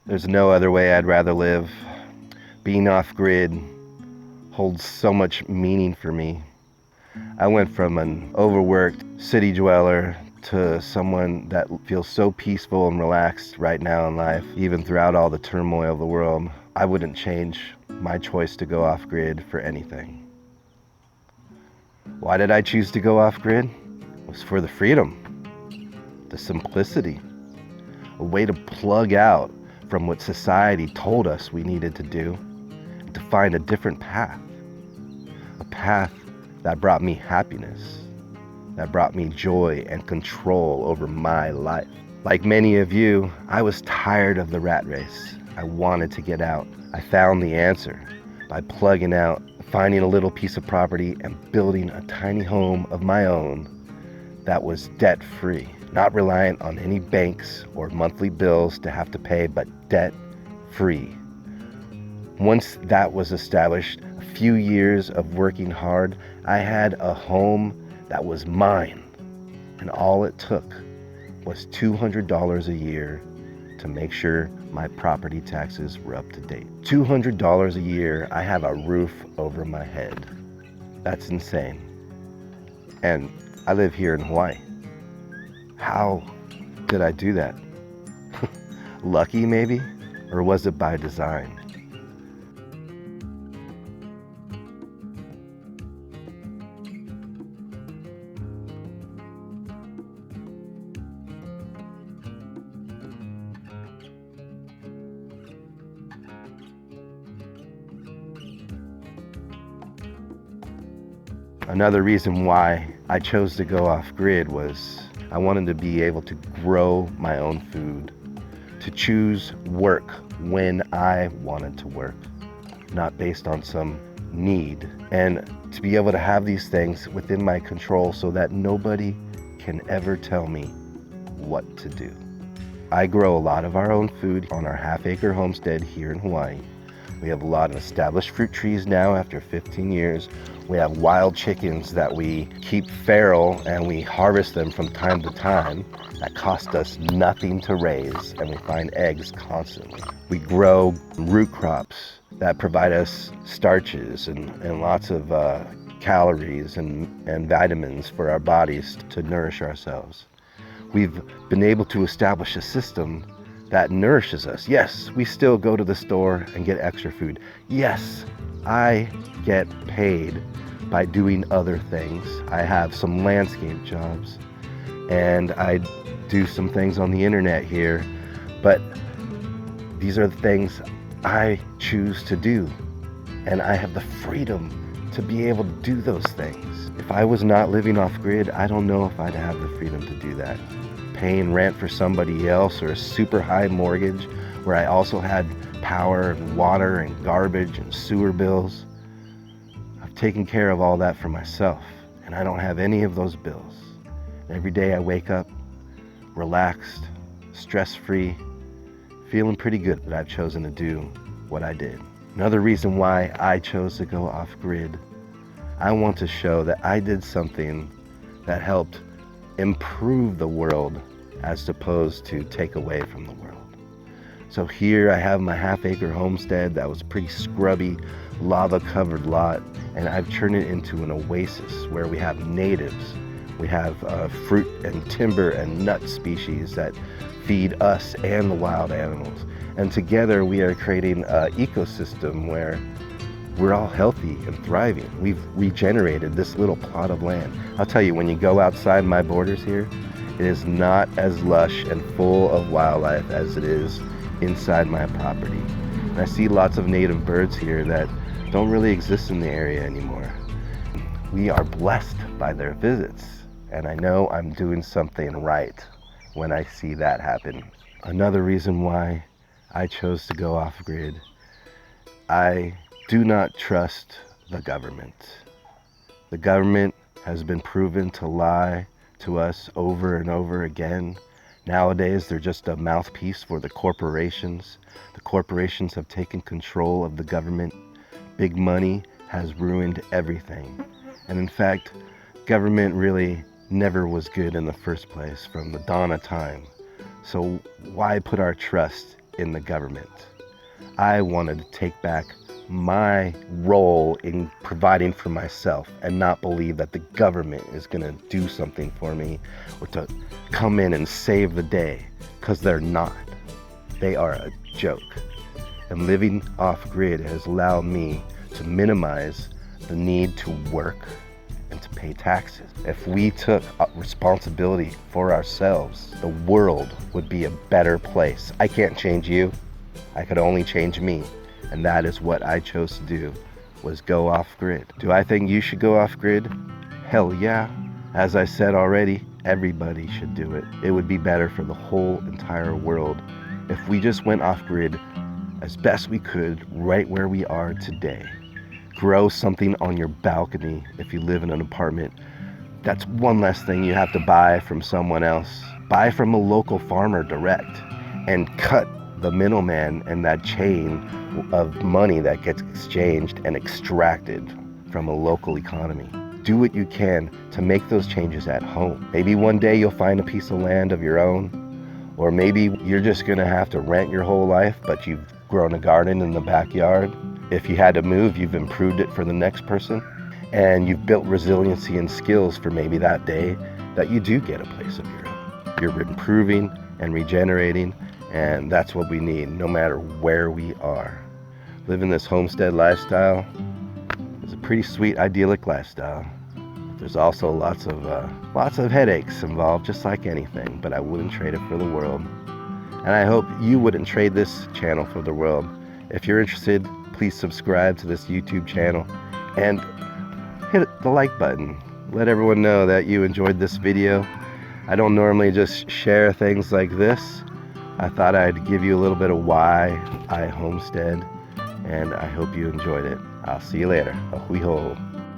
There's no other way I'd rather live. Being off-grid holds so much meaning for me. I went from an overworked city dweller to someone that feels so peaceful and relaxed right now in life, even throughout all the turmoil of the world. I wouldn't change my choice to go off-grid for anything. Why did I choose to go off-grid? It was for the freedom, the simplicity, a way to plug out from what society told us we needed to do, and to find a different path. A path that brought me happiness, that brought me joy and control over my life. Like many of you, I was tired of the rat race. I wanted to get out. I found the answer by plugging out, finding a little piece of property and building a tiny home of my own that was debt-free, not reliant on any banks or monthly bills to have to pay, but debt-free. Once that was established, a few years of working hard, I had a home that was mine. And all it took was $200 a year to make sure my property taxes were up to date. $200 a year, I have a roof over my head. That's insane. And I live here in Hawaii. How did I do that? Lucky maybe? Or was it by design? Another reason why I chose to go off-grid was I wanted to be able to grow my own food, to choose work when I wanted to work, not based on some need, and to be able to have these things within my control so that nobody can ever tell me what to do. I grow a lot of our own food on our half-acre homestead here in Hawaii. We have a lot of established fruit trees now after 15 years. We have wild chickens that we keep feral and we harvest them from time to time. That cost us nothing to raise, and we find eggs constantly. We grow root crops that provide us starches and lots of calories and vitamins for our bodies to nourish ourselves. We've been able to establish a system that nourishes us. Yes, we still go to the store and get extra food. Yes, I get paid by doing other things. I have some landscape jobs and I do some things on the internet here, but these are the things I choose to do, and I have the freedom to be able to do those things. If I was not living off grid, I don't know if I'd have the freedom to do that. Paying rent for somebody else, or a super high mortgage where I also had power and water and garbage and sewer bills. I've taken care of all that for myself, and I don't have any of those bills. And every day I wake up relaxed, stress-free, feeling pretty good that I've chosen to do what I did. Another reason why I chose to go off-grid, I want to show that I did something that helped improve the world as opposed to take away from the world. So here I have my half-acre homestead that was a pretty scrubby, lava-covered lot, and I've turned it into an oasis where we have natives. We have fruit and timber and nut species that feed us and the wild animals. And together we are creating an ecosystem where we're all healthy and thriving. We've regenerated this little plot of land. I'll tell you, when you go outside my borders here, it is not as lush and full of wildlife as it is inside my property. And I see lots of native birds here that don't really exist in the area anymore. We are blessed by their visits, and I know I'm doing something right when I see that happen. Another reason why I chose to go off-grid, I do not trust the government. The government has been proven to lie to us over and over again. Nowadays, they're just a mouthpiece for the corporations. The corporations have taken control of the government. Big money has ruined everything. And in fact, government really never was good in the first place from the dawn of time. So why put our trust in the government. I wanted to take back my role in providing for myself and not believe that the government is going to do something for me or to come in and save the day, because they're not. They are a joke. And living off-grid has allowed me to minimize the need to work and to pay taxes. If we took responsibility for ourselves, the world would be a better place. I can't change you. I could only change me. And that is what I chose to do, was go off-grid. Do I think you should go off-grid? Hell yeah. As I said already, everybody should do it. It would be better for the whole entire world if we just went off-grid as best we could right where we are today. Grow something on your balcony if you live in an apartment. That's one less thing you have to buy from someone else. Buy from a local farmer direct and cut the middleman and that chain of money that gets exchanged and extracted from a local economy. Do what you can to make those changes at home. Maybe one day you'll find a piece of land of your own, or maybe you're just gonna have to rent your whole life, but you've grown a garden in the backyard. If you had to move, you've improved it for the next person, and you've built resiliency and skills for maybe that day that you do get a place of your own. You're improving and regenerating, and that's what we need no matter where we are. Living this homestead lifestyle is a pretty sweet, idyllic lifestyle. There's also lots of headaches involved, just like anything, but I wouldn't trade it for the world. And I hope you wouldn't trade this channel for the world. If you're interested, please subscribe to this YouTube channel and hit the like button. Let everyone know that you enjoyed this video. I don't normally just share things like this. I thought I'd give you a little bit of why I homestead, and I hope you enjoyed it. I'll see you later. Ahui ho.